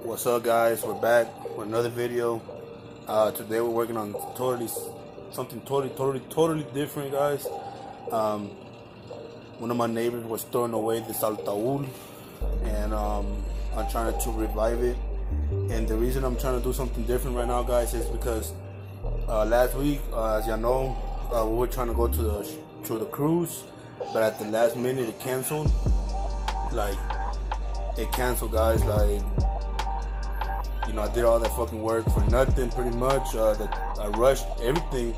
What's up, guys? We're back with another video. Today we're working on something totally different, guys. One of my neighbors was throwing away this altaul, and I'm trying to revive it. And the reason I'm trying to do something different right now, guys, is because last week, as y'all know, we were trying to go to the cruise, but at the last minute it canceled. It canceled, guys. I did all that fucking work for nothing, pretty much. I rushed everything.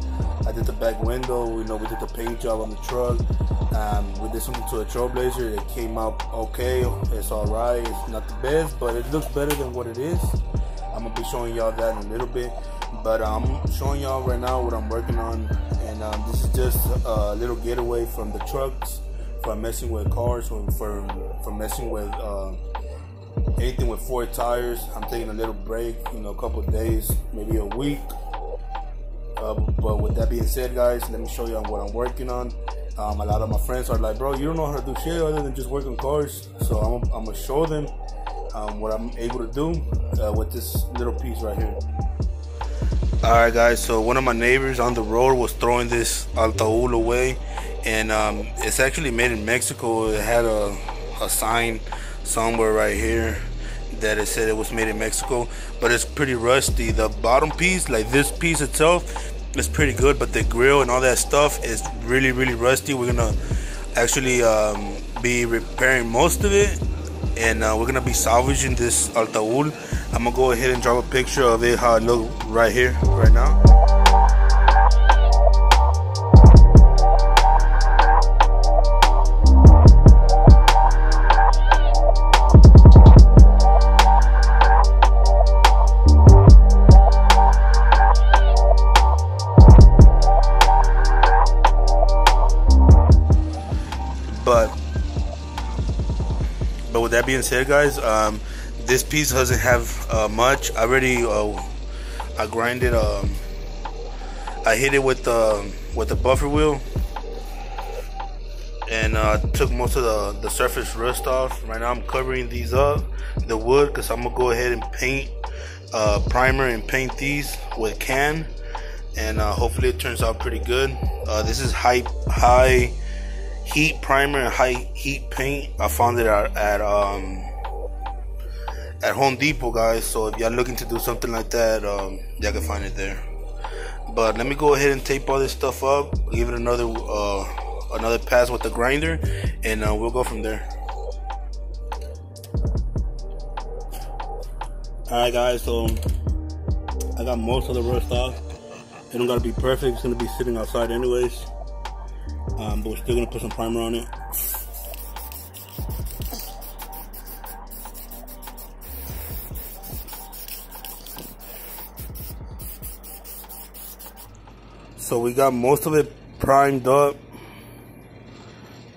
I did the back window. We did the paint job on the truck. We did something to a Trailblazer. It came out okay. It's all right. It's not the best, but it looks better than what it is. I'm gonna be showing y'all that in a little bit, but I'm showing y'all right now what I'm working on, and this is just a little getaway from the trucks, from messing with cars, from messing with anything with 4 tires. I'm taking a little break, a couple of days, maybe a week. But with that being said, guys, let me show you what I'm working on. A lot of my friends are like, bro, you don't know how to do shit other than just work on cars. So I'm gonna show them what I'm able to do with this little piece right here. Alright, guys, so one of my neighbors on the road was throwing this altaul away, and it's actually made in Mexico. It had a sign somewhere right here that it said it was made in Mexico, but it's pretty rusty. The bottom piece, like this piece itself, is pretty good, but the grill and all that stuff is really rusty. We're gonna actually be repairing most of it, and we're gonna be salvaging this altaul. I'm gonna go ahead and drop a picture of it, how it looks right here, right now. But with that being said, guys, this piece doesn't have much. I already I grinded. I hit it with the buffer wheel, and took most of the surface rust off. Right now I'm covering these up, the wood, because I'm gonna go ahead and paint primer and paint these with can, and hopefully it turns out pretty good. This is high heat primer and high heat paint. I found it at Home Depot, guys. So if y'all looking to do something like that, y'all can find it there. But let me go ahead and tape all this stuff up, give it another pass with the grinder, and we'll go from there. Alright, guys, so I got most of the rust off. It don't gotta be perfect, it's gonna be sitting outside anyways. But we're still gonna put some primer on it. So we got most of it primed up.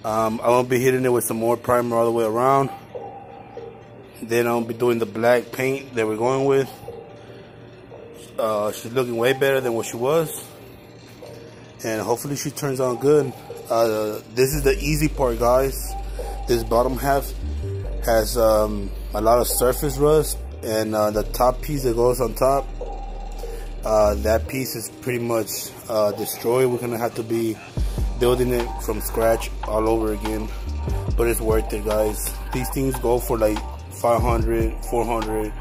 I'm gonna be hitting it with some more primer all the way around. Then I'll be doing the black paint that we're going with. She's looking way better than what she was, and hopefully she turns out good. This is the easy part, guys. This bottom half has a lot of surface rust, and the top piece that goes on top, that piece is pretty much destroyed. We're gonna have to be building it from scratch all over again, but it's worth it, guys. These things go for like $500, $400.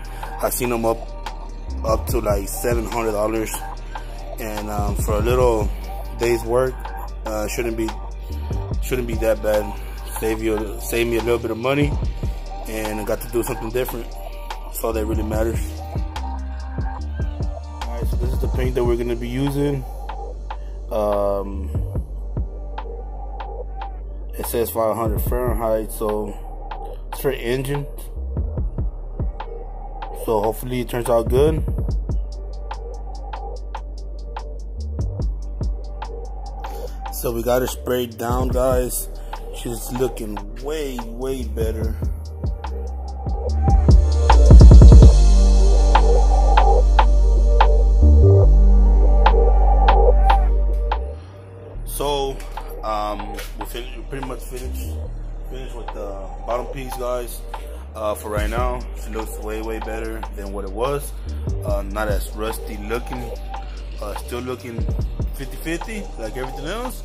I've seen them up to like $700, and for a little day's work, shouldn't be that bad. Save me a little bit of money, and I got to do something different. That's all that really matters. Alright, so this is the paint that we're gonna be using. It says 500 Fahrenheit, so it's for engine. So hopefully it turns out good. So we got her sprayed down, guys. She's looking way better. So we're pretty much finished with the bottom piece, guys. For right now, it looks way better than what it was. Not as rusty looking, still looking 50-50 like everything else.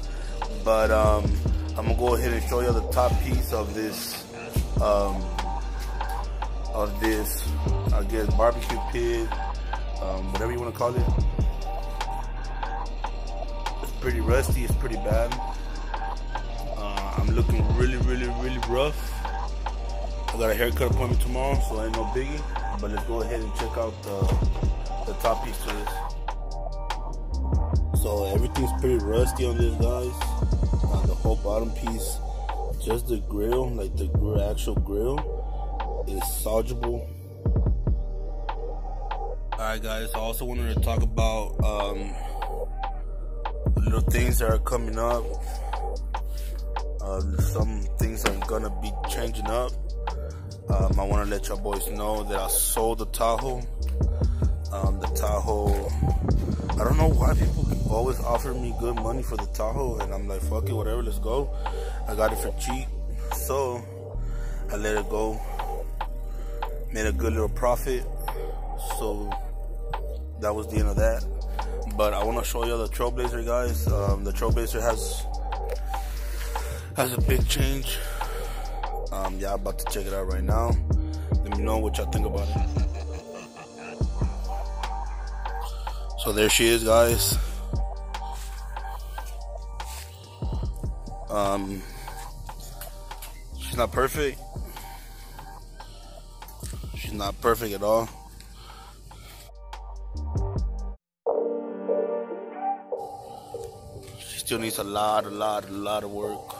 But I'm gonna go ahead and show you the top piece of this I guess barbecue pit, whatever you want to call it. It's pretty rusty, it's pretty bad. I'm looking really rough. I got a haircut appointment tomorrow, so ain't no biggie. But let's go ahead and check out the top piece to this. So everything's pretty rusty on this, guys. The whole bottom piece, just the grill, like the actual grill, is salvageable. Alright guys, I also wanted to talk about little things that are coming up. Some things are gonna be changing up. I want to let y'all boys know that I sold the Tahoe. The Tahoe, I don't know why people always offer me good money for the Tahoe, and I'm like, fuck it, whatever, let's go. I got it for cheap, so I let it go. Made a good little profit, so that was the end of that. But I want to show you the Trailblazer, guys. The Trailblazer has a big change. Yeah, I'm about to check it out right now. Let me know what y'all think about it. So there she is, guys. She's not perfect. She's not perfect at all. She still needs a lot of work.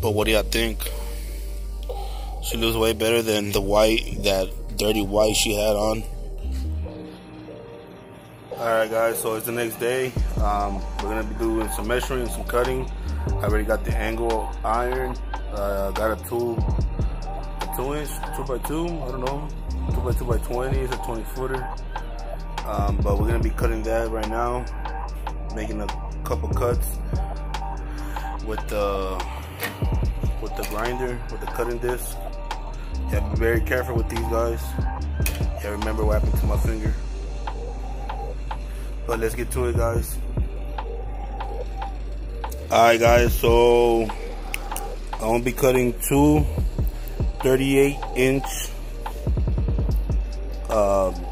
But what do y'all think? She looks way better than the white, that dirty white she had on. Alright guys, so it's the next day. We're gonna be doing some measuring, some cutting. I already got the angle iron. Got a 2-inch, 2x2, I don't know, 2x2x20, it's a 20-footer. But we're gonna be cutting that right now, making a couple cuts with the grinder, with the cutting disc. You have to be very careful with these, guys. Yeah, remember what happened to my finger. But let's get to it, guys. Alright guys, so I'm gonna be cutting two 38-inch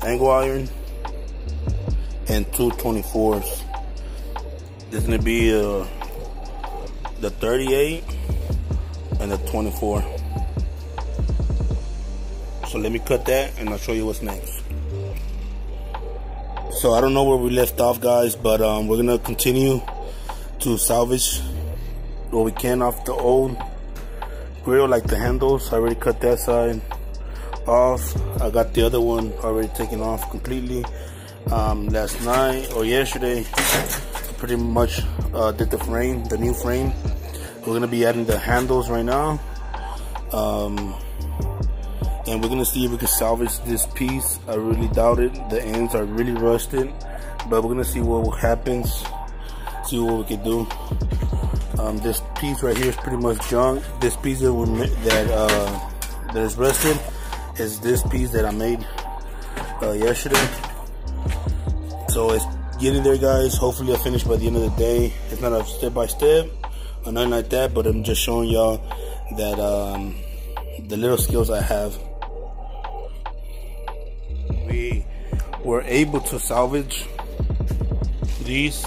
angle iron and two 24s. This is gonna be the 38 and the 24. So let me cut that and I'll show you what's next. So I don't know where we left off, guys, but we're gonna continue to salvage what we can off the old grill, like the handles. I already cut that side off. I got the other one already taken off completely. Last night or yesterday, I pretty much did the frame, the new frame. We're gonna be adding the handles right now, and we're gonna see if we can salvage this piece. I really doubt it. The ends are really rusted, but we're gonna see what happens, see what we can do. This piece right here is pretty much junk. This piece that is rusted is this piece that I made yesterday. So it's getting there, guys. Hopefully I'll finish by the end of the day. It's not a step-by-step or nothing like that, but I'm just showing y'all that the little skills I have. We were able to salvage these.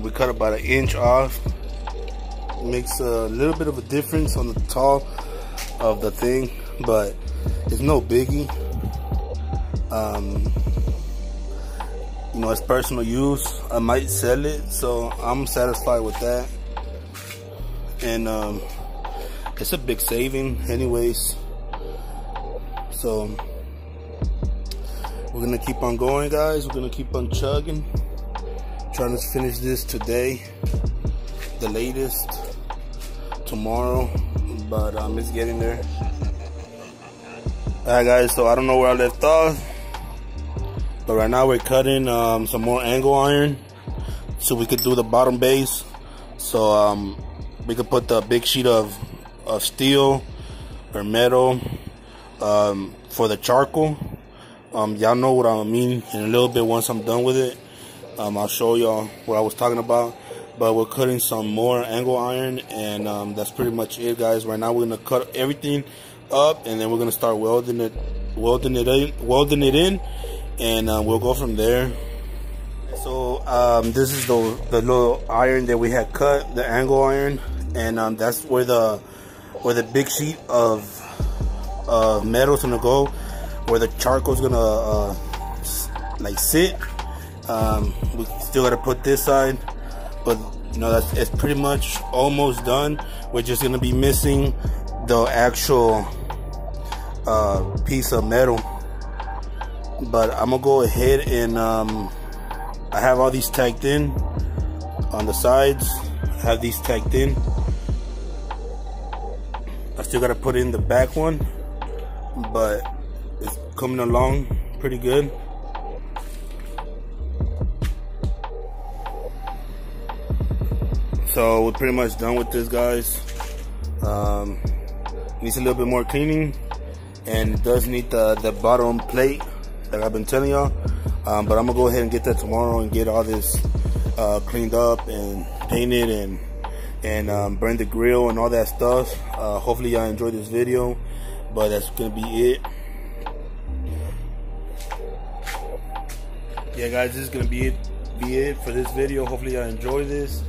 We cut about 1 inch off. Makes a little bit of a difference on the top of the thing, but it's no biggie. You know, it's personal use. I might sell it, so I'm satisfied with that. And it's a big saving anyways. So we're gonna keep on going, guys. We're gonna keep on chugging, trying to finish this today, the latest tomorrow, but it's getting there. Alright guys, so I don't know where I left off. But right now we're cutting some more angle iron so we could do the bottom base. So we could put the big sheet of steel or metal for the charcoal. Y'all know what I mean in a little bit once I'm done with it. I'll show y'all what I was talking about. But we're cutting some more angle iron, and that's pretty much it, guys. Right now we're gonna cut everything up, and then we're gonna start welding it in, and we'll go from there. So this is the little iron that we had cut, the angle iron, and that's where the big sheet of metal's gonna go, where the charcoal's gonna like sit. We still gotta put this side, but you know it's pretty much almost done. We're just gonna be missing the actual piece of metal. But I'm gonna go ahead and I have all these tagged in on the sides. I have these tagged in. I still gotta put in the back one, but it's coming along pretty good. So we're pretty much done with this, guys. Needs a little bit more cleaning, and it does need the bottom plate that I've been telling y'all. But I'm gonna go ahead and get that tomorrow and get all this cleaned up and painted and burn the grill and all that stuff. Hopefully y'all enjoyed this video, but that's gonna be it. Yeah, guys, this is gonna be it for this video. Hopefully y'all enjoy this.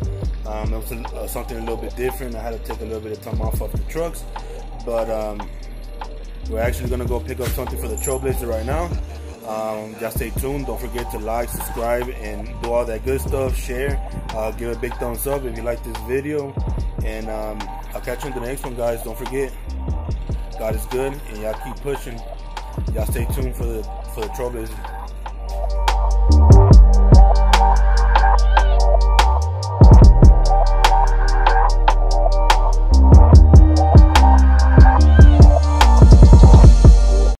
It was something a little bit different. I had to take a little bit of time off of the trucks, but we're actually gonna go pick up something for the Trailblazer right now. Just stay tuned. Don't forget to like, subscribe, and do all that good stuff. Share, give a big thumbs up if you like this video, and I'll catch you in the next one, guys. Don't forget, God is good, and y'all keep pushing. Y'all stay tuned for the Trailblazer.